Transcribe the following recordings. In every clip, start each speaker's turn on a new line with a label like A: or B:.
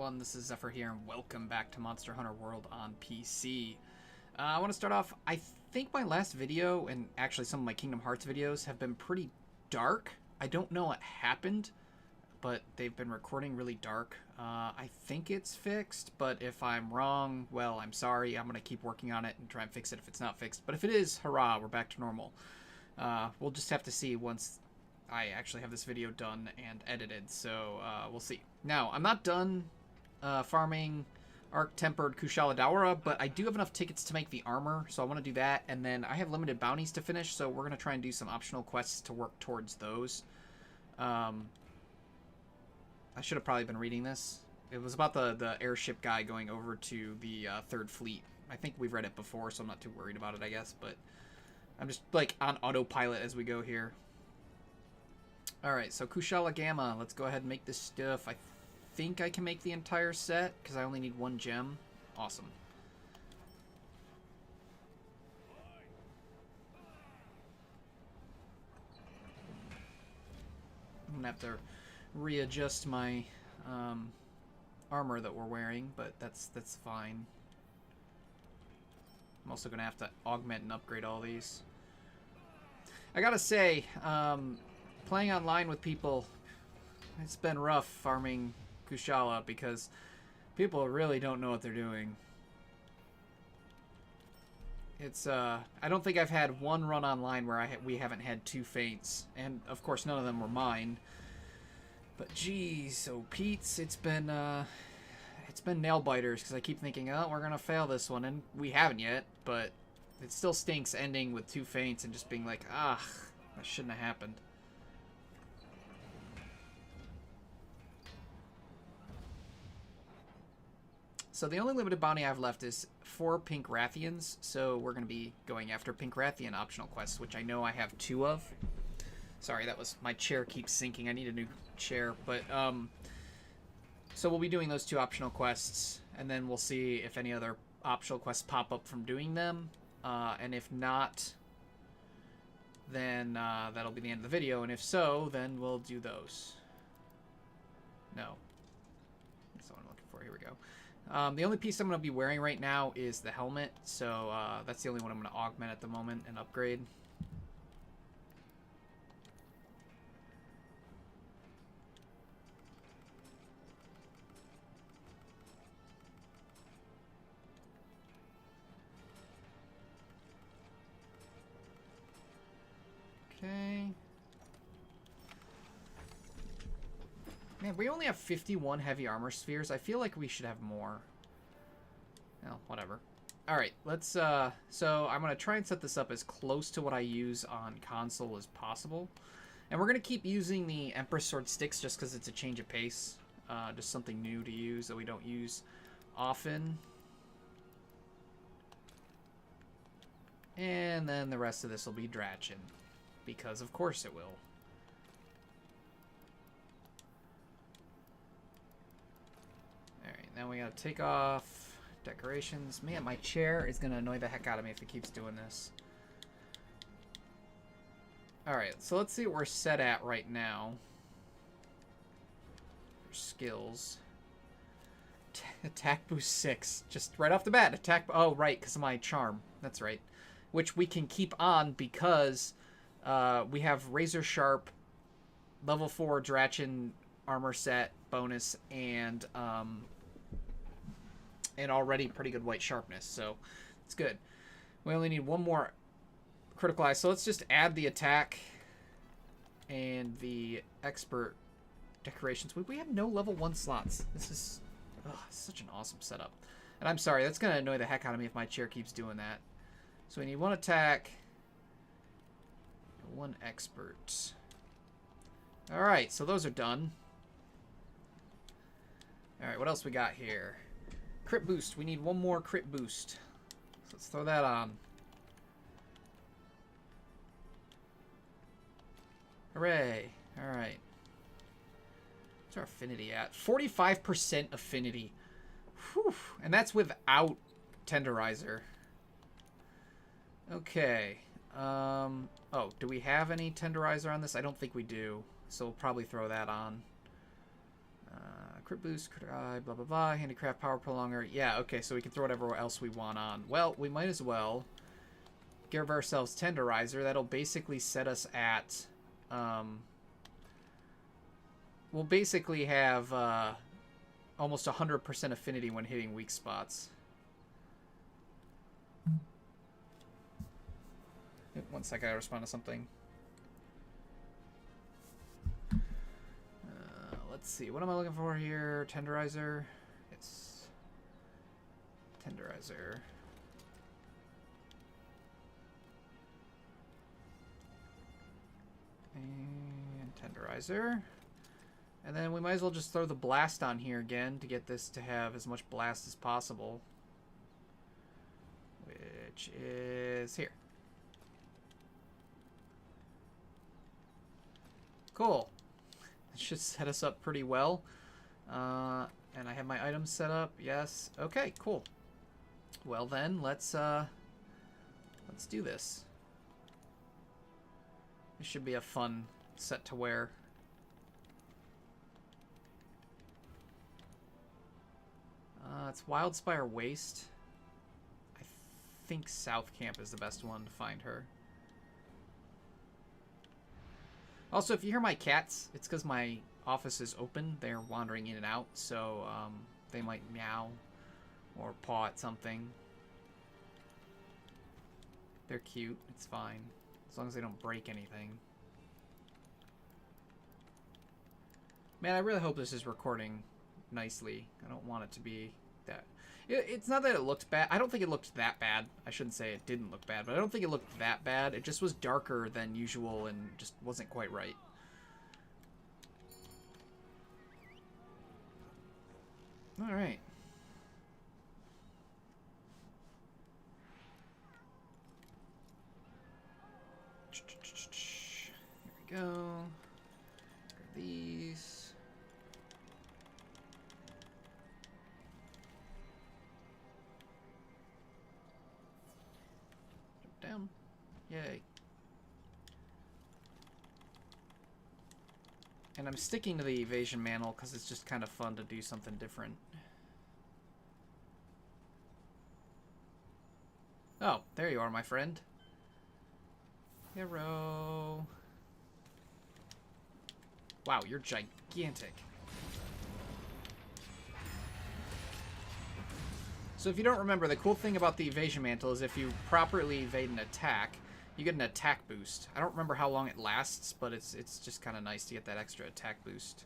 A: everyone, this is Zephyr here, and welcome back to Monster Hunter World on PC. I want to start off, I think my last video, and actually some of my Kingdom Hearts videos, have been pretty dark. I don't know what happened, but they've been recording really dark. I think it's fixed, but if I'm wrong, well, I'm sorry. I'm going to keep working on it and try and fix it if it's not fixed. But if it is, hurrah, we're back to normal. We'll just have to see once I actually have this video done and edited, so we'll see. Now, I'm not done farming Arc-Tempered Kushala Daora, but I do have enough tickets to make the armor, so I want to do that. And then I have limited bounties to finish, so we're going to try and do some optional quests to work towards those. I should have probably been reading this. It was about the airship guy going over to the Third Fleet. I think we've read it before, so I'm not too worried about it, I guess. But I'm just, like, on autopilot as we go here. Alright, so Kushala Gamma. Let's go ahead and make this stuff. I think I can make the entire set, because I only need one gem. Awesome. I'm going to have to readjust my armor that we're wearing, but that's fine. I'm also going to have to augment and upgrade all these. I gotta say, playing online with people, it's been rough farming Kushala because people really don't know what they're doing. It's I don't think I've had one run online where we haven't had 2 faints, and of course none of them were mine. But geez, oh Pete's, it's been nail biters because I keep thinking, oh, we're gonna fail this one, and we haven't yet. But it still stinks ending with 2 faints and just being like, ah, that shouldn't have happened. So the only limited bounty I have left is 4 pink rathians, so we're going to be going after pink rathian optional quests, which I know I have 2 of. Sorry, that was, my chair keeps sinking. I need a new chair, but so we'll be doing those 2 optional quests, and then we'll see if any other optional quests pop up from doing them, and if not, then that'll be the end of the video, and if so, then we'll do those. No. That's what I'm looking for. Here we go. The only piece I'm going to be wearing right now is the helmet, so that's the only one I'm going to augment at the moment and upgrade. Okay. Man, we only have 51 heavy armor spheres. I feel like we should have more. Well, whatever. Alright, let's, so I'm going to try and set this up as close to what I use on console as possible. And we're going to keep using the Empress Sword Sticks just because it's a change of pace. Just something new to use that we don't use often. And then the rest of this will be Drachin, because of course it will. Now we gotta take off decorations. Man, my chair is gonna annoy the heck out of me if it keeps doing this. Alright, so let's see what we're set at right now. Skills. Attack boost 6. Just right off the bat. Attack. Oh, right, because of my charm. That's right. Which we can keep on because we have Razor Sharp, level 4 Drachin armor set bonus, and already pretty good white sharpness, so it's good. We only need 1 more critical eye, so let's just add the attack and the expert decorations. We have no level 1 slots. This is such an awesome setup. And I'm sorry, that's going to annoy the heck out of me if my chair keeps doing that. So we need 1 attack, 1 expert. Alright, so those are done. Alright, what else we got here? Crit boost. We need 1 more crit boost. So let's throw that on. Hooray. Alright. What's our affinity at? 45% affinity. Whew. And that's without tenderizer. Okay. Oh, do we have any tenderizer on this? I don't think we do. So we'll probably throw that on. crit boost, crit eye, blah, blah, blah. Handicraft, power prolonger. Yeah, okay, so we can throw whatever else we want on. Well, we might as well give ourselves Tenderizer. That'll basically set us at... we'll basically have almost 100% affinity when hitting weak spots. One sec, I gotta respond to something. Let's see, what am I looking for here? Tenderizer. It's Tenderizer. And Tenderizer. And then we might as well just throw the blast on here again to get this to have as much blast as possible. Which is here. Cool. That should set us up pretty well. And I have my items set up. Yes. Okay, cool. Well then, let's do this. This should be a fun set to wear. It's Wildspire Waste. I think South Camp is the best one to find her. Also, if you hear my cats, it's because my office is open. They're wandering in and out, so they might meow or paw at something. They're cute. It's fine. As long as they don't break anything. Man, I really hope this is recording nicely. I don't want it to be that... It's not that it looked bad. I don't think it looked that bad. I shouldn't say it didn't look bad, but I don't think it looked that bad. It just was darker than usual and just wasn't quite right. All right. Here we go. Grab these. Down. Yay. And I'm sticking to the evasion mantle because it's just kind of fun to do something different. Oh, there you are, my friend. Hero. Wow, you're gigantic. So if you don't remember, the cool thing about the evasion mantle is if you properly evade an attack, you get an attack boost. I don't remember how long it lasts, but it's just kind of nice to get that extra attack boost.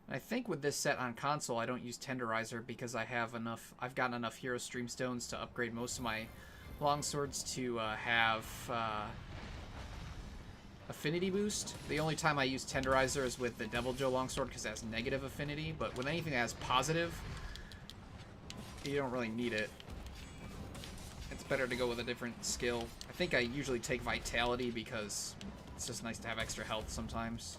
A: And I think with this set on console, I don't use Tenderizer because I have enough. I've gotten enough Hero Streamstones to upgrade most of my longswords to have affinity boost. The only time I use Tenderizer is with the Devil Joe longsword because it has negative affinity, but with anything that has positive, you don't really need it. It's better to go with a different skill. I think I usually take Vitality because it's just nice to have extra health sometimes.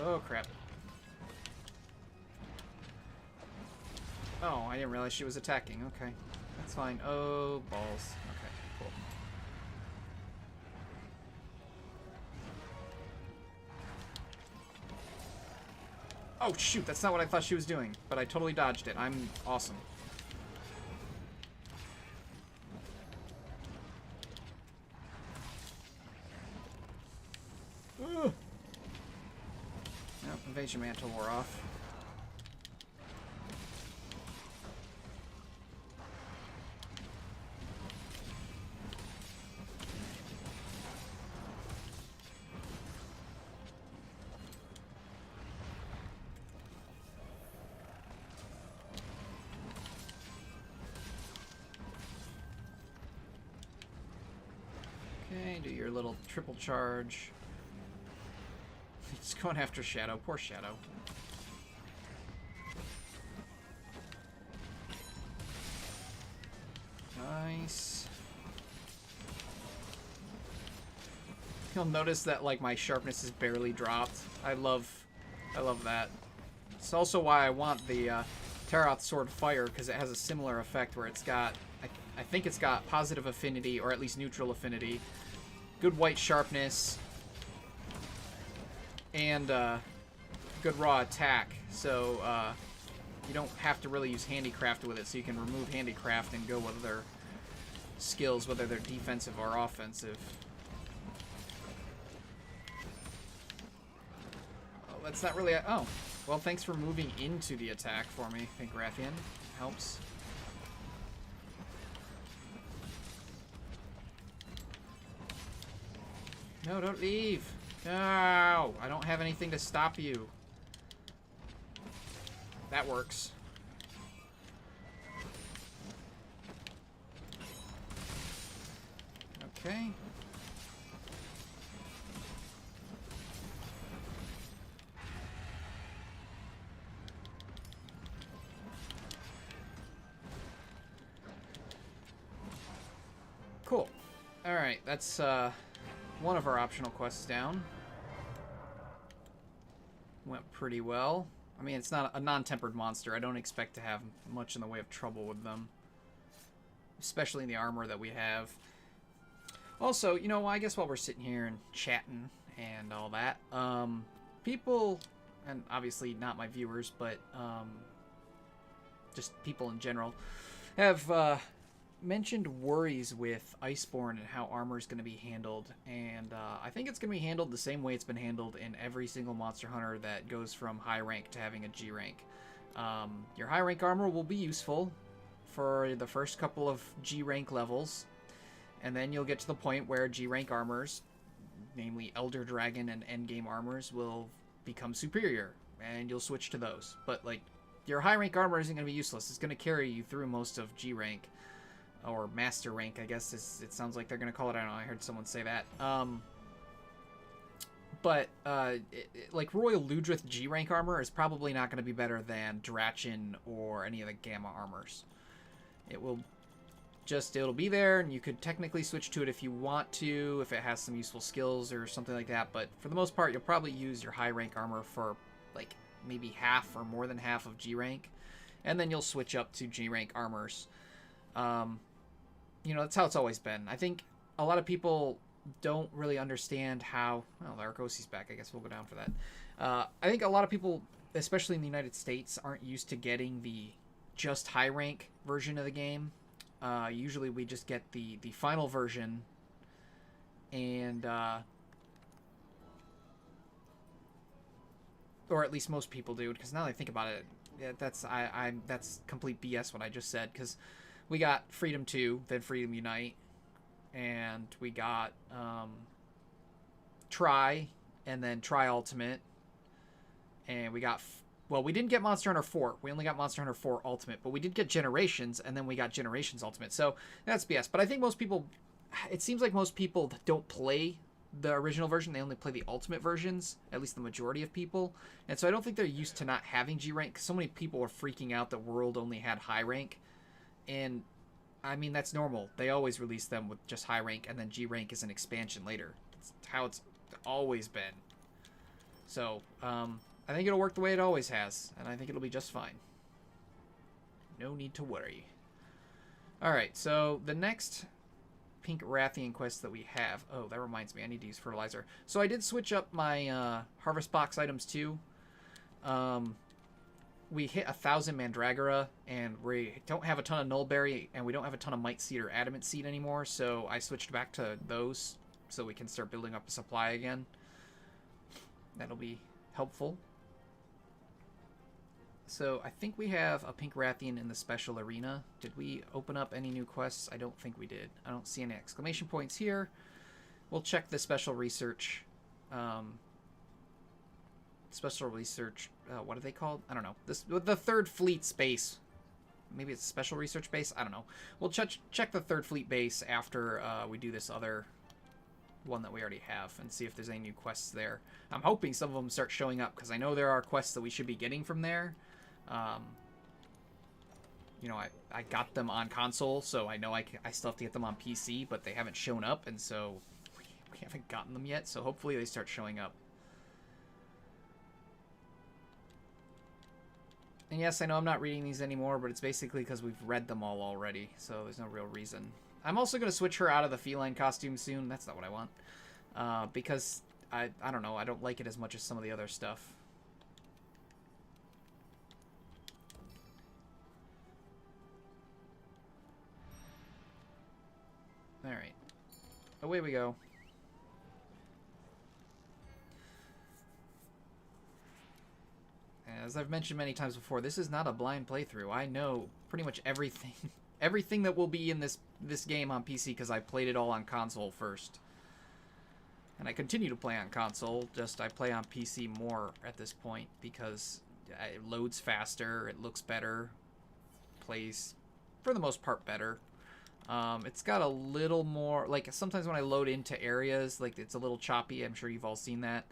A: Oh, crap. Oh, I didn't realize she was attacking. Okay. That's fine. Oh, balls. Okay, cool. Oh, shoot. That's not what I thought she was doing. But I totally dodged it. I'm awesome. Ugh. Nope, evasion mantle wore off. Okay, do your little triple charge. He's going after Shadow. Poor Shadow. Nice. You'll notice that, like, my sharpness is barely dropped. I love I love that. It's also why I want the Taroth Sword Fire, because it has a similar effect where it's got, I think it's got positive affinity, or at least neutral affinity, good white sharpness, and good raw attack. So you don't have to really use handicraft with it, so you can remove handicraft and go with other skills, whether they're defensive or offensive. Oh, that's not really oh. Well, thanks for moving into the attack for me. I think Rathian helps. No, don't leave. No, I don't have anything to stop you. That works. Okay. Cool. Alright, that's one of our optional quests down. Went pretty well. I mean, it's not a non-tempered monster. I don't expect to have much in the way of trouble with them. Especially in the armor that we have. Also, you know, I guess while we're sitting here and chatting and all that, people, and obviously not my viewers, but just people in general, have mentioned worries with Iceborne and how armor is going to be handled, and I think it's going to be handled the same way it's been handled in every single Monster Hunter that goes from high rank to having a G rank. Your high rank armor will be useful for the first couple of G rank levels, and then you'll get to the point where G rank armors, namely Elder Dragon and Endgame armors, will become superior, and you'll switch to those. But like, your high rank armor isn't going to be useless. It's going to carry you through most of G rank. Or master rank, I guess it sounds like they're going to call it. I don't know, I heard someone say that. Like Royal Ludrith G rank armor is probably not going to be better than Drachin or any of the Gamma armors. It'll be there, and you could technically switch to it if you want to, if it has some useful skills or something like that, but for the most part, you'll probably use your high rank armor for, like, maybe half or more than half of G rank, and then you'll switch up to G rank armors. You know, that's how it's always been. I think a lot of people don't really understand how... Well, Argosi's back. I guess we'll go down for that. I think a lot of people, especially in the United States, aren't used to getting the just high rank version of the game. Usually we just get the final version, and or at least most people do, because now that I think about it, yeah, that's complete BS what I just said, because we got Freedom 2, then Freedom Unite, and we got Try, and then Try Ultimate, and we got... Well, we didn't get Monster Hunter 4. We only got Monster Hunter 4 Ultimate, but we did get Generations, and then we got Generations Ultimate. So that's BS. But I think most people... It seems like most people don't play the original version. They only play the Ultimate versions, at least the majority of people. And so I don't think they're used to not having G rank, because so many people were freaking out that World only had high rank. And, I mean, that's normal. They always release them with just high rank, and then G rank is an expansion later. That's how it's always been. So, I think it'll work the way it always has, and I think it'll be just fine. No need to worry. Alright, so the next Pink Rathian quest that we have... Oh, that reminds me, I need to use fertilizer. So I did switch up my Harvest Box items too. We hit 1,000 Mandragora, and we don't have a ton of Nullberry, and we don't have a ton of Might Seed or Adamant Seed anymore, so I switched back to those so we can start building up a supply again. That'll be helpful. So I think we have a Pink Rathian in the special arena. Did we open up any new quests? I don't think we did. I don't see any exclamation points here. We'll check the special research. What are they called? I don't know. The third fleet's base. Maybe it's a special research base? I don't know. We'll check the third fleet base after we do this other one that we already have, and see if there's any new quests there. I'm hoping some of them start showing up, because I know there are quests that we should be getting from there. You know, I got them on console, so I know I still have to get them on PC, but they haven't shown up, and so we haven't gotten them yet, so hopefully they start showing up. And yes, I know I'm not reading these anymore, but it's basically because we've read them all already, so there's no real reason. I'm also going to switch her out of the feline costume soon. That's not what I want. Because, I don't know, I don't like it as much as some of the other stuff. Alright. Away we go. As I've mentioned many times before, this is not a blind playthrough. I know pretty much everything everything that will be in this game on PC because I played it all on console first. And I continue to play on console, just I play on PC more at this point because it loads faster, it looks better, plays for the most part better. It's got a little more, like sometimes when I load into areas, like it's a little choppy. I'm sure you've all seen that.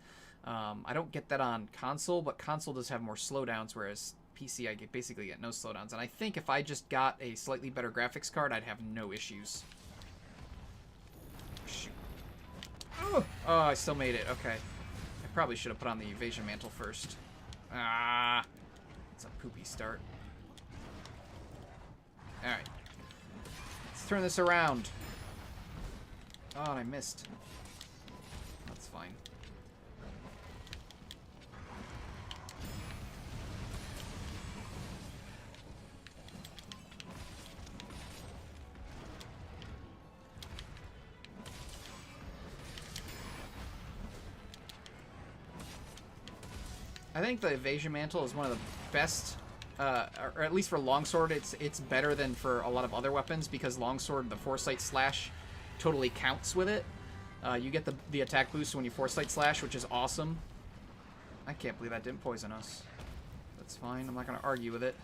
A: I don't get that on console, but console does have more slowdowns, whereas PC I basically get no slowdowns. And I think if I just got a slightly better graphics card, I'd have no issues. Shoot. Oh, I still made it. Okay. I probably should have put on the evasion mantle first. Ah, it's a poopy start. Alright. Let's turn this around. Oh, and I missed. That's fine. I think the evasion mantle is one of the best, or at least for longsword, it's better than for a lot of other weapons because longsword, the foresight slash, totally counts with it. You get the attack boost when you foresight slash, which is awesome. I can't believe that didn't poison us. That's fine. I'm not going to argue with it.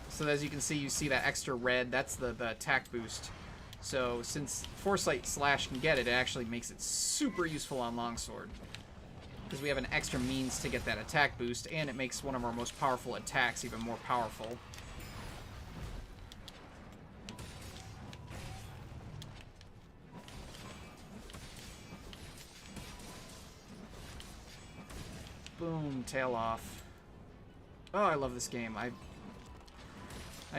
A: So as you can see, you see that extra red. That's the attack boost. So since foresight slash can get it, it actually makes it super useful on longsword. Because we have an extra means to get that attack boost, and it makes one of our most powerful attacks even more powerful. Boom, tail off. Oh, I love this game. I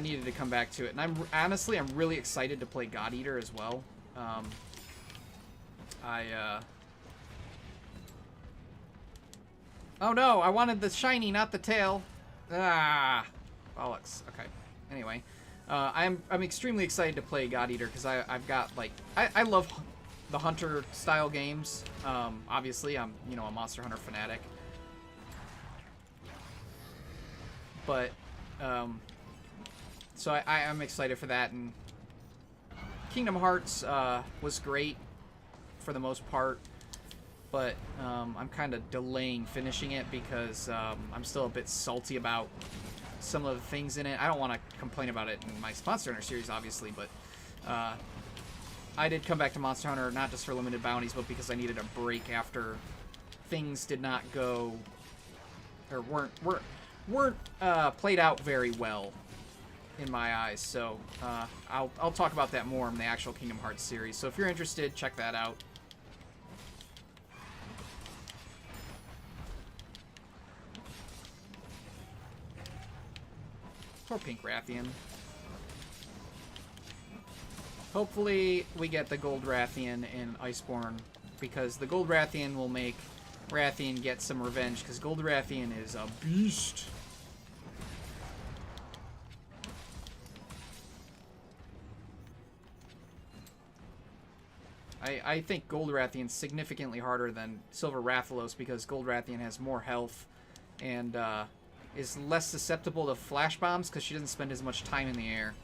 A: needed to come back to it. And I'm really excited to play God Eater as well. Oh no, I wanted the shiny, not the tail. Ah, bollocks. Okay. Anyway, I'm extremely excited to play God Eater because I've got like I love the hunter style games. Obviously, I'm a Monster Hunter fanatic. But so I'm excited for that, and Kingdom Hearts was great for the most part. But I'm kind of delaying finishing it because I'm still a bit salty about some of the things in it. I don't want to complain about it in my Monster Hunter series, obviously, but I did come back to Monster Hunter not just for limited bounties, but because I needed a break after things did not go or weren't played out very well in my eyes. So I'll talk about that more in the actual Kingdom Hearts series. So if you're interested, check that out. Poor pink Rathian. Hopefully we get the gold Rathian in Iceborne, because the gold Rathian will make Rathian get some revenge, because gold Rathian is a beast. I think gold Rathian's significantly harder than silver Rathalos because gold Rathian has more health and is less susceptible to flash bombs because she doesn't spend as much time in the air.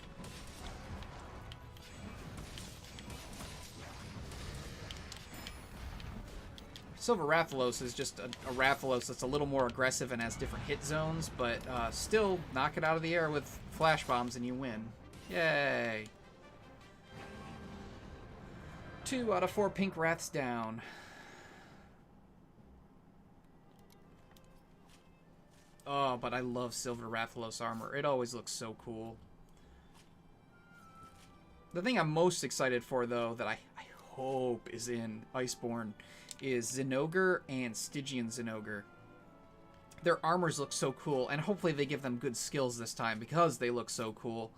A: Silver Rathalos is just a Rathalos that's a little more aggressive and has different hit zones, but still knock it out of the air with flash bombs and you win. Yay! 2 out of 4 pink Raths down. Oh, but I love Silver Rathalos armor. It always looks so cool. The thing I'm most excited for, though, that I hope is in Iceborne, is Zinogre and Stygian Zinogre. their armors look so cool, and hopefully they give them good skills this time because they look so cool.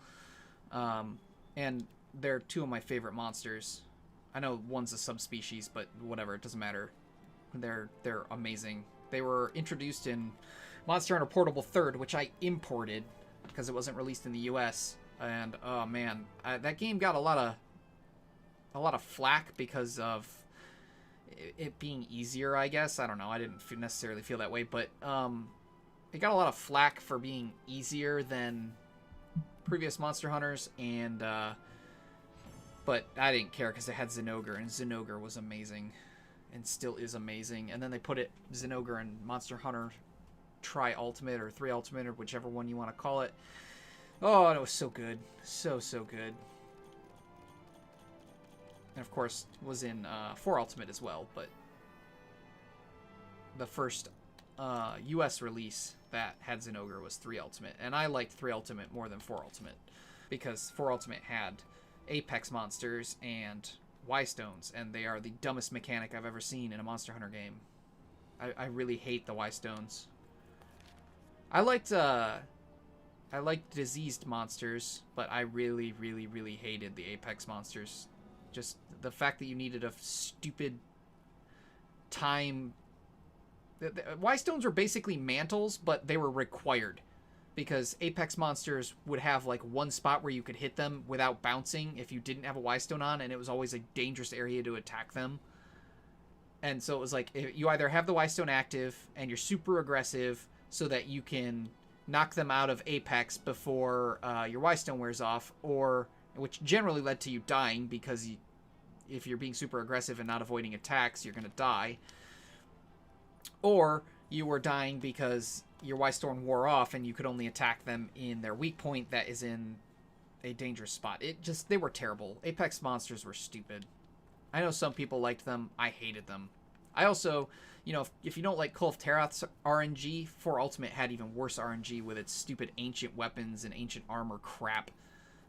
A: And they're two of my favorite monsters. I know one's a subspecies, but whatever, it doesn't matter. They're amazing. They were introduced in Monster Hunter Portable 3rd, which I imported because it wasn't released in the US. And oh man, that game got a lot of flack because of it being easier, I guess. I don't know. I didn't necessarily feel that way, but it got a lot of flack for being easier than previous Monster Hunters, and but I didn't care because it had Zinogre, and Zinogre was amazing, and still is amazing. And then they put Zinogre in Monster Hunter Tri-Ultimate or 3 Ultimate or whichever one you want to call it. Oh, and it was so good, so good. And of course, it was in 4 Ultimate as well, but the first US release that had Zinogre was 3 Ultimate, and I liked 3 Ultimate more than 4 Ultimate because 4 Ultimate had Apex monsters and Y-Stones, and they are the dumbest mechanic I've ever seen in a Monster Hunter game. I really hate the Y-Stones. I liked diseased monsters, but I really hated the Apex monsters. Just the fact that you needed a stupid time. The Y-Stones were basically mantles, but they were required because Apex monsters would have like one spot where you could hit them without bouncing if you didn't have a Y-Stone on, and it was always a dangerous area to attack them. And so it was like you either have the Y-Stone active and you're super aggressive so that you can knock them out of Apex before your Y-Stone wears off, or which generally led to you dying because if you're being super aggressive and not avoiding attacks, you're going to die. Or you were dying because your Y-Storm wore off and you could only attack them in their weak point that is in a dangerous spot. They were terrible. Apex monsters were stupid. I know some people liked them. I hated them. I also, if you don't like Call of Terath's RNG, 4 Ultimate had even worse RNG with its stupid ancient weapons and ancient armor crap.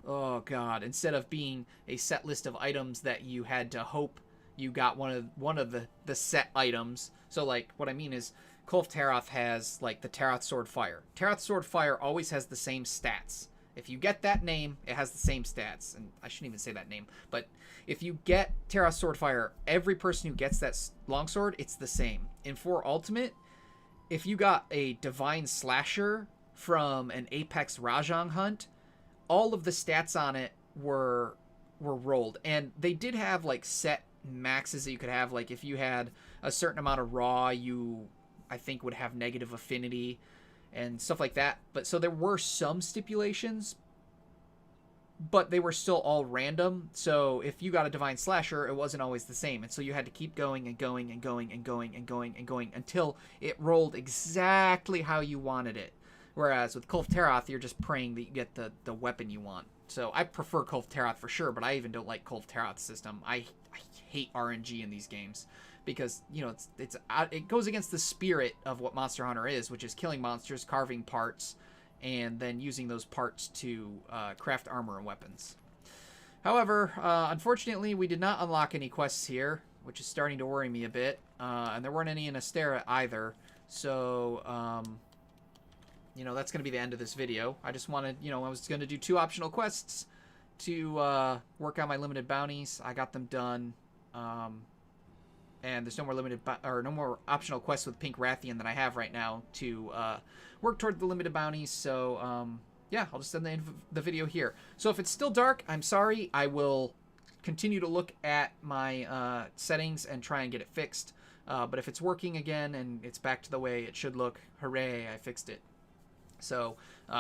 A: Oh god, instead of being a set list of items that you had to hope you got one of the set items. So like what I mean is Call of Terath has like the Terath Sword Fire. Terath Sword Fire always has the same stats. If you get that name, it has the same stats. And I shouldn't even say that name, but if you get Terath Sword Fire, every person who gets that longsword, it's the same. In 4 Ultimate, if you got a Divine Slasher from an Apex Rajang hunt, all of the stats on it were rolled, and they did have like set maxes that you could have. Like if you had a certain amount of raw, you I think would have negative affinity and stuff like that. But so there were some stipulations, but they were still all random. So if you got a Divine Slasher, it wasn't always the same, and so you had to keep going and going and going and going and going and going until it rolled exactly how you wanted it. Whereas with Call of Terath, you're just praying that you get the weapon you want. So I prefer Call of Terath for sure, but I even don't like Call of Terath's system. I hate RNG in these games because it goes against the spirit of what Monster Hunter is, which is killing monsters, carving parts, and then using those parts to craft armor and weapons. However, unfortunately, we did not unlock any quests here, which is starting to worry me a bit. And there weren't any in Astera either. So that's going to be the end of this video. I just wanted, I was going to do 2 optional quests to work on my limited bounties. I got them done. And there's no more no more optional quests with Pink Rathian that I have right now to work toward the limited bounties. So, yeah, I'll just end the video here. So if it's still dark, I'm sorry. I will continue to look at my settings and try and get it fixed. But if it's working again and it's back to the way it should look, hooray, I fixed it. So,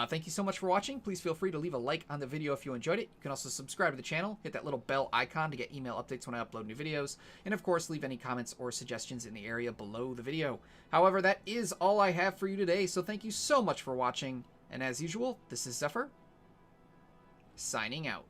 A: thank you so much for watching. Please feel free to leave a like on the video if you enjoyed it. You can also subscribe to the channel, hit that little bell icon to get email updates when I upload new videos, and of course, leave any comments or suggestions in the area below the video. However, that is all I have for you today, so thank you so much for watching, and as usual, this is Xephyr, signing out.